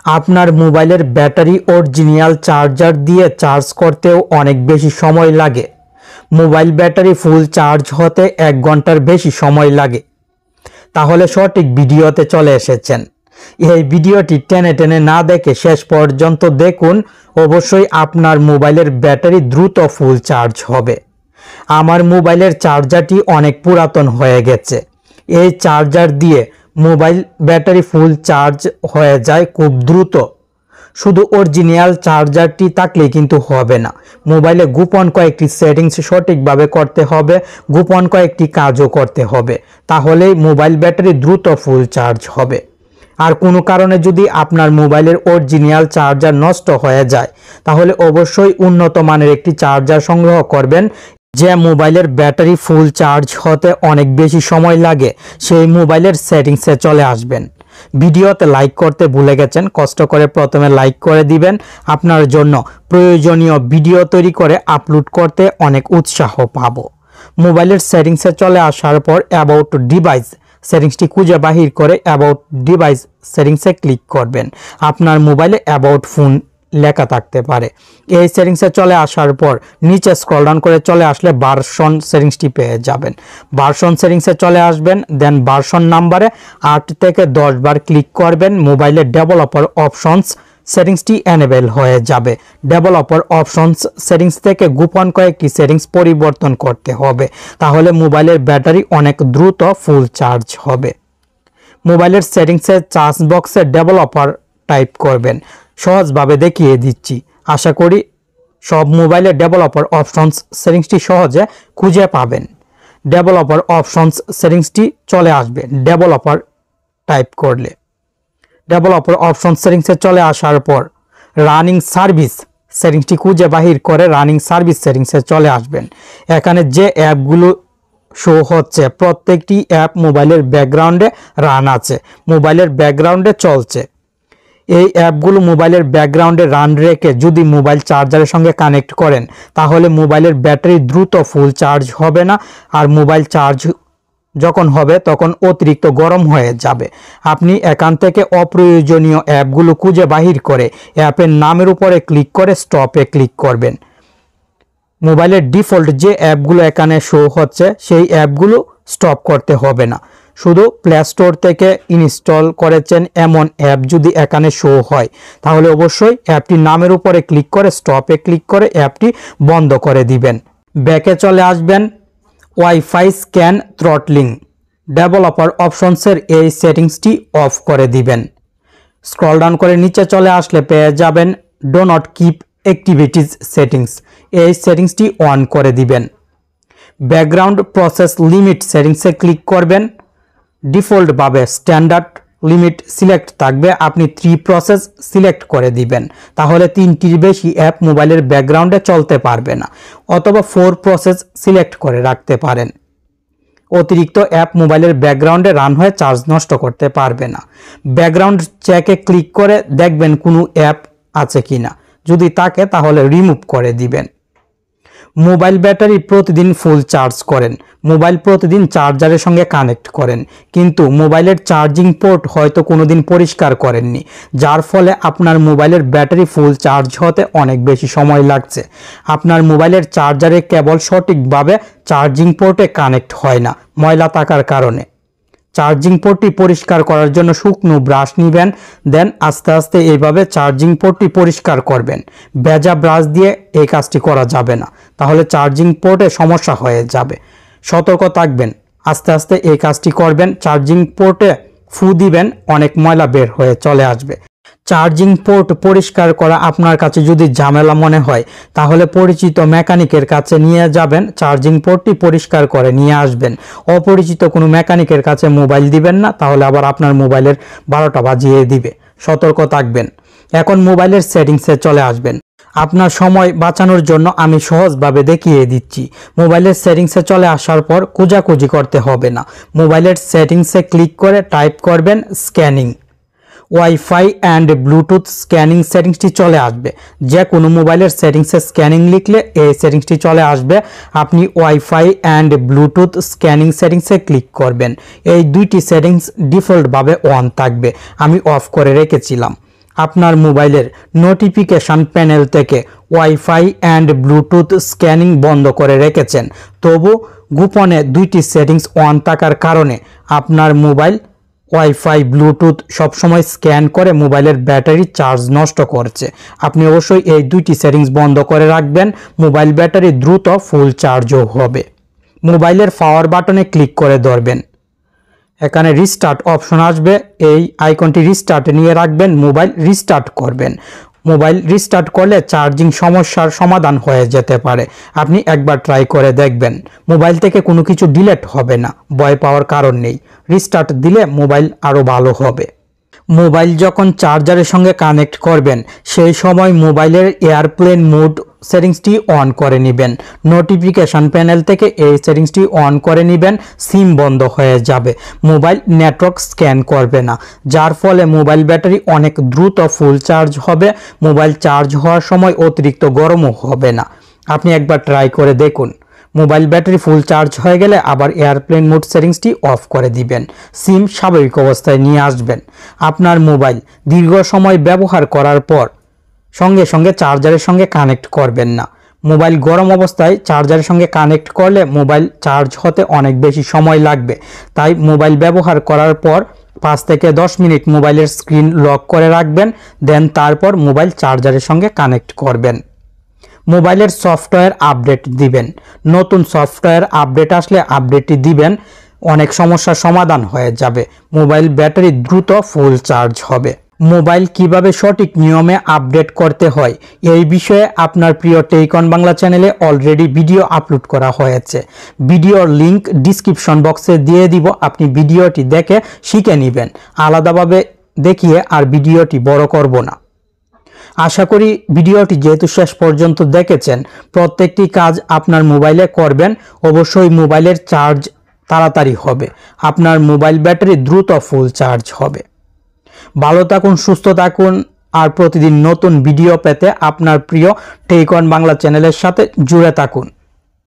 আপনার মোবাইলের battery original charger দিয়ে চার্জ করতেও অনেক বেশি সময় লাগে। মোবাইল ব্যাটারি ফুল চার্জ হতে 1 ঘন্টার বেশি সময় লাগে। তাহলে সঠিক ভিডিওতে চলে এসেছেন। এই ভিডিওটি টেনে টেনে না দেখে শেষ পর্যন্ত দেখুন, অবশ্যই আপনার মোবাইলের ব্যাটারি দ্রুত ফুল চার্জ হবে। আমার মোবাইলের চার্জারটি অনেক পুরাতন হয়ে গেছে। এই চার্জার দিয়ে মোবাইল ব্যাটারি ফুল চার্জ হয়ে যায় খুব দ্রুত। শুধু অরিজিনাল চার্জারটি থাকলে কিন্তু হবে না, মোবাইলে গোপন কয়েকটি সেটিংস সঠিকভাবে করতে হবে, গোপন কয়েকটি কাজও করতে হবে, তাহলেই মোবাইল ব্যাটারি দ্রুত ফুল চার্জ হবে। আর কোনো কারণে যদি আপনার মোবাইলের অরিজিনাল চার্জার নষ্ট হয়ে যায়, তাহলে অবশ্যই উন্নত মানের একটি চার্জার সংগ্রহ করবেন। যে মোবাইলের ব্যাটারি ফুল চার্জ হতে অনেক বেশি সময় লাগে, সেই মোবাইলের সেটিংসে চলে আসবেন। ভিডিওতে লাইক করতে ভুলে গেছেন, কষ্ট করে প্রথমে লাইক করে দিবেন। আপনার জন্য প্রয়োজনীয় ভিডিও তৈরি করে আপলোড করতে অনেক উৎসাহ পাবো। মোবাইলের সেটিংসে চলে আসার পর অ্যাবাউট ডিভাইস সেটিংসটি খুঁজে বাহির করে অ্যাবাউট ডিভাইস সেটিংসে ক্লিক করবেন। আপনার মোবাইলে অ্যাবাউট ফোন লেখা থাকতে পারে। এই সেটিংসে চলে আসার পর নিচে স্ক্রল ডাউন করে চলে আসলে ভার্সন সেটিংসটি পেয়ে যাবেন। ভার্সন সেটিংসে চলে আসবেন, দেন ভার্সন নাম্বারে 8 থেকে 10 বার ক্লিক করবেন। মোবাইলের ডেভেলপার অপশনস সেটিংসটি এনেবল হয়ে যাবে। ডেভেলপার অপশনস সেটিংস থেকে গোপন কয়েকটি সেটিংস পরিবর্তন করতে হবে, তাহলে মোবাইলের ব্যাটারি অনেক দ্রুত ফুল চার্জ হবে। মোবাইলের সেটিংসে চার্জ বক্সে ডেভেলপার টাইপ করবেন। সহজভাবে দেখিয়ে দিচ্ছি, আশা করি সব মোবাইলে ডেভেলপার অপশনস সেটিংসটি সহজে খুঁজে পাবেন। ডেভেলপার অপশনস সেটিংসটি চলে আসবে ডেভেলপার টাইপ করলে। ডেভেলপার অপশন সেটিংসে চলে আসার পর রানিং সার্ভিস সেটিংসটি খুঁজে বাহির করে রানিং সার্ভিস সেটিংসে চলে আসবেন। এখানে যে অ্যাপগুলো শো হচ্ছে প্রত্যেকটি অ্যাপ মোবাইলের ব্যাকগ্রাউন্ডে রান আছে, মোবাইলের ব্যাকগ্রাউন্ডে চলছে। এই অ্যাপগুলো মোবাইলের ব্যাকগ্রাউন্ডে রান রেখে যদি মোবাইল চার্জারের সঙ্গে কানেক্ট করেন, তাহলে মোবাইলের ব্যাটারি দ্রুত ফুল চার্জ হবে না। আর মোবাইল চার্জ যখন হবে তখন অতিরিক্ত গরম হয়ে যাবে। আপনি এখান থেকে অপ্রয়োজনীয় অ্যাপগুলো খুঁজে বাহির করে অ্যাপের নামের উপরে ক্লিক করে স্টপে ক্লিক করবেন। মোবাইলের ডিফল্ট যে অ্যাপগুলো এখানে শো হচ্ছে সেই অ্যাপগুলো স্টপ করতে হবে না। শুধু প্লে স্টোর থেকে ইনস্টল করেছেন এমন অ্যাপ যদি এখানে শো হয়, তাহলে অবশ্যই অ্যাপটির নামের উপরে ক্লিক করে স্টপে ক্লিক করে অ্যাপটি বন্ধ করে দিবেন। ব্যাকে চলে আসবেন। ওয়াইফাই স্ক্যান থ্রটলিং ডেভেলপার অপশনসের এই সেটিংসটি অফ করে দিবেন। স্ক্রল ডাউন করে নিচে চলে আসলে পেয়ে যাবেন do not keep activities settings, এই সেটিংসটি অন করে দিবেন। ব্যাকগ্রাউন্ড প্রসেস লিমিট সেটিংসে ক্লিক করবেন। ডিফল্টভাবে স্ট্যান্ডার্ড লিমিট সিলেক্ট থাকবে, আপনি 3 প্রসেস সিলেক্ট করে দিবেন, তাহলে 3টির বেশি অ্যাপ মোবাইলের ব্যাকগ্রাউন্ডে চলতে পারবে না। অথবা 4 প্রসেস সিলেক্ট করে রাখতে পারেন। অতিরিক্ত অ্যাপ মোবাইলের ব্যাকগ্রাউন্ডে রান হয়ে চার্জ নষ্ট করতে পারবে না। ব্যাকগ্রাউন্ড চেকে ক্লিক করে দেখবেন কোনো অ্যাপ আছে কিনা, যদি থাকে তাহলে রিমুভ করে দিবেন। মোবাইল ব্যাটারি প্রতিদিন ফুল চার্জ করেন, মোবাইল প্রতিদিন চার্জারের সঙ্গে কানেক্ট করেন, কিন্তু মোবাইলের চার্জিং পোর্ট হয়তো কোনোদিন পরিষ্কার করেননি, যার ফলে আপনার মোবাইলের ব্যাটারি ফুল চার্জ হতে অনেক বেশি সময় লাগছে। আপনার মোবাইলের চার্জারে কেবল সঠিকভাবে চার্জিং পোর্টে কানেক্ট হয় না ময়লা থাকার কারণে। চার্জিং পোর্টটি পরিষ্কার করার জন্য শুকনো ব্রাশ নেবেন, দেন আস্তে আস্তে এইভাবে চার্জিং পোর্টটি পরিষ্কার করবেন। ভেজা ব্রাশ দিয়ে এই কাজটি করা যাবে না, তাহলে চার্জিং পোর্টে সমস্যা হয়ে যাবে। সতর্ক থাকবেন, আস্তে আস্তে এই কাজটি করবেন। চার্জিং পোর্টে ফু দিবেন, অনেক ময়লা বের হয়ে চলে আসবে। চার্জিং পোর্ট পরিষ্কার করা আপনার কাছে যদি ঝামেলা মনে হয়, তাহলে পরিচিত মেকানিকের কাছে নিয়ে যাবেন, চার্জিং পোর্টটি পরিষ্কার করে নিয়ে আসবেন। অপরিচিত কোনো মেকানিকের কাছে মোবাইল দিবেন না, তাহলে আবার আপনার মোবাইলের 12টা বাজিয়ে দিবে। সতর্ক থাকবেন। এখন মোবাইলের সেটিংসে চলে আসবেন। আপনার সময় বাঁচানোর জন্য আমি সহজভাবে দেখিয়ে দিচ্ছি। মোবাইলের সেটিংসে চলে আসার পর খোঁজাখুঁজি করতে হবে না, মোবাইলের সেটিংসে ক্লিক করে টাইপ করবেন scanning. Wifi and bluetooth scanning সেটিংসটি চলে আসবে। যে কোনো মোবাইলের সেটিংসে স্ক্যানিং লিখলে এই সেটিংসটি চলে আসবে। আপনি ওয়াইফাই অ্যান্ড ব্লুটুথ স্ক্যানিং সেটিংসে ক্লিক করবেন। এই দুইটি সেটিংস ডিফল্টভাবে অন থাকবে, আমি অফ করে রেখেছিলাম। আপনার মোবাইলের নোটিফিকেশন প্যানেল থেকে ওয়াইফাই অ্যান্ড ব্লুটুথ স্ক্যানিং বন্ধ করে রেখেছেন, তবু গোপনে দুইটি সেটিংস অন থাকার কারণে আপনার মোবাইল ওয়াইফাই ব্লুটুথ সবসময় স্ক্যান করে মোবাইলের ব্যাটারি চার্জ নষ্ট করছে। আপনি অবশ্যই এই দুইটি সেটিংস বন্ধ করে রাখবেন, মোবাইল ব্যাটারি দ্রুত ফুল চার্জও হবে। মোবাইলের পাওয়ার বাটনে ক্লিক করে ধরবেন, এখানে রিস্টার্ট অপশন আসবে, এই আইকনটি রিস্টার্টে নিয়ে রাখবেন, মোবাইল রিস্টার্ট করবেন। মোবাইল রিস্টার্ট করলে চার্জিং সমস্যার সমাধান হয়ে যেতে পারে। আপনি একবার ট্রাই করে দেখবেন, মোবাইল থেকে কোনো কিছু ডিলিট হবে না, ভয় পাওয়ার কারণ নেই। রিস্টার্ট দিলে মোবাইল আরও ভালো হবে। মোবাইল যখন চার্জারের সঙ্গে কানেক্ট করবেন সেই সময় মোবাইলের এয়ারপ্লেন মোড সেটিংসটি অন করে নেবেন। নোটিফিকেশন প্যানেল থেকে এই সেটিংসটি অন করে নেবেন, সিম বন্ধ হয়ে যাবে, মোবাইল নেটওয়ার্ক স্ক্যান করবে না, যার ফলে মোবাইল ব্যাটারি অনেক দ্রুত ফুল চার্জ হবে। মোবাইল চার্জ হওয়ার সময় অতিরিক্ত গরমও হবে না। আপনি একবার ট্রাই করে দেখুন। মোবাইল ব্যাটারি ফুল চার্জ হয়ে গেলে আবার এয়ারপ্লেন মোড সেটিংসটি অফ করে দিবেন, সিম স্বাভাবিক অবস্থায় নিয়ে আসবেন। আপনার মোবাইল দীর্ঘ সময় ব্যবহার করার পর সঙ্গে সঙ্গে চার্জারের সঙ্গে কানেক্ট করবেন না। মোবাইল গরম অবস্থায় চার্জারের সঙ্গে কানেক্ট করলে মোবাইল চার্জ হতে অনেক বেশি সময় লাগবে। তাই মোবাইল ব্যবহার করার পর 5 থেকে 10 মিনিট মোবাইলের স্ক্রিন লক করে রাখবেন, দেন তারপর মোবাইল চার্জারের সঙ্গে কানেক্ট করবেন। মোবাইলের সফটওয়্যার আপডেট দিবেন, নতুন সফটওয়্যার আপডেট আসলে আপডেটটি দিবেন, অনেক সমস্যার সমাধান হয়ে যাবে, মোবাইল ব্যাটারি দ্রুত ফুল চার্জ হবে। মোবাইল কিভাবে সঠিক নিয়মে আপডেট করতে হয় এই বিষয়ে আপনার প্রিয় টেক অন বাংলা চ্যানেলে অলরেডি ভিডিও আপলোড করা হয়েছে। ভিডিওর লিংক ডিসক্রিপশন বক্সে দিয়ে দিব, আপনি ভিডিওটি দেখে শিখে নেবেন। আলাদাভাবে দেখিয়ে আর ভিডিওটি বড় করব না। আশা করি ভিডিওটি যেহেতু শেষ পর্যন্ত দেখেছেন, প্রত্যেকটি কাজ আপনার মোবাইলে করবেন, অবশ্যই মোবাইলের চার্জ তাড়াতাড়ি হবে, আপনার মোবাইল ব্যাটারি দ্রুত ফুল চার্জ হবে। ভালো থাকুন, সুস্থ থাকুন, আর প্রতিদিন নতুন ভিডিও পেতে আপনার প্রিয় টেক অন বাংলা চ্যানেলের সাথে জুড়ে থাকুন।